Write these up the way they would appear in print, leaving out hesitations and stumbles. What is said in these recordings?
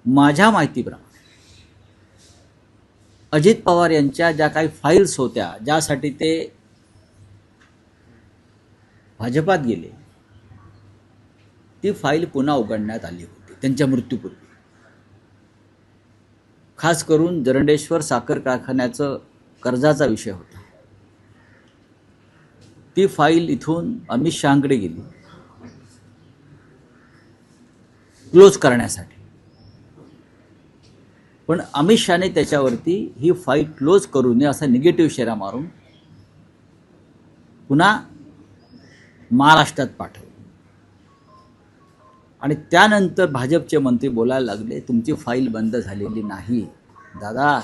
माझ्या माहितीप्रमाणे अजित पवार यांच्या ज्या काही फाईल्स होत्या ज्यासाठी ते भाजपात गेले, ती फाईल पुन्हा उघडण्यात आली होती त्यांच्या मृत्यूपूर्वी. खास करून जरंडेश्वर साखर कारखान्याचं कर्जाचा विषय होता. ती फाईल इथून अमित शहांकडे गेली क्लोज करण्यासाठी, पण अमित शहाने त्याच्यावरती ही फाईल क्लोज करू नये असा निगेटिव्ह शेरा मारून पुन्हा महाराष्ट्रात पाठवलं. आणि त्यानंतर भाजपचे मंत्री बोलायला लागले, तुमची फाईल बंद झालेली नाही दादा.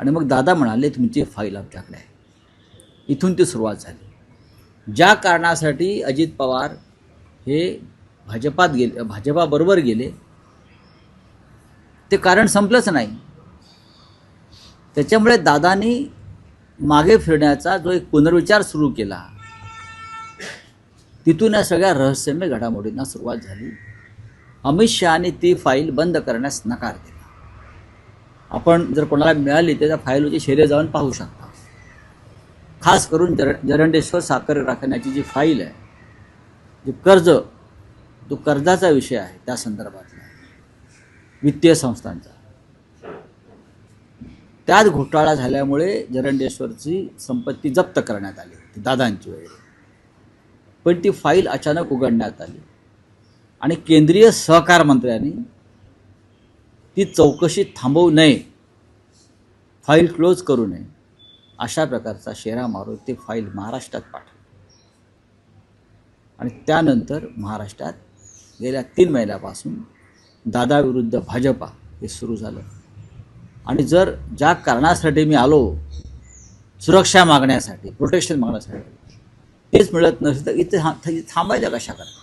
आणि मग दादा म्हणाले, तुमची फाईल आमच्याकडे आहे. इथून ती सुरुवात झाली. ज्या कारणासाठी अजित पवार हे भाजपाबरोबर गेले ते कारण संपलंच नाही. त्याच्यामुळे दादांनी मागे फिरण्याचा जो एक पुनर्विचार सुरू केला, तिथून या सगळ्या रहस्यमय घडामोडींना सुरुवात झाली. अमित शहाने ती फाईल बंद करण्यास नकार दिला. आपण जर कोणाला मिळाली तर त्या फाईलची शेरे जाऊन पाहू शकता. खास करून जरंडेश्वर साखर कारखान्याची जी फाईल आहे, जे तो कर्जाचा विषय आहे, त्या संदर्भातला वित्तीय संस्थांचा, त्यात घोटाळा झाल्यामुळे जरंडेश्वरची संपत्ती जप्त करण्यात आली होती दादांची वगैरे. पण ती फाईल अचानक उघडण्यात आली आणि केंद्रीय सहकार मंत्र्यांनी ती चौकशी थांबवू नये, फाईल क्लोज करू नये अशा प्रकारचा शेरा मारून ती फाईल महाराष्ट्रात पाठवली. आणि त्यानंतर महाराष्ट्रात गेल्या 3 महिन्यापासून दादा विरुद्ध भाजपा हे सुरू झालं. आणि जर ज्या कारणासाठी मी आलो, सुरक्षा मागण्यासाठी, प्रोटेक्शन मागण्यासाठी, तेच मिळत नसेल तर इथे थांबायचं कशा करता.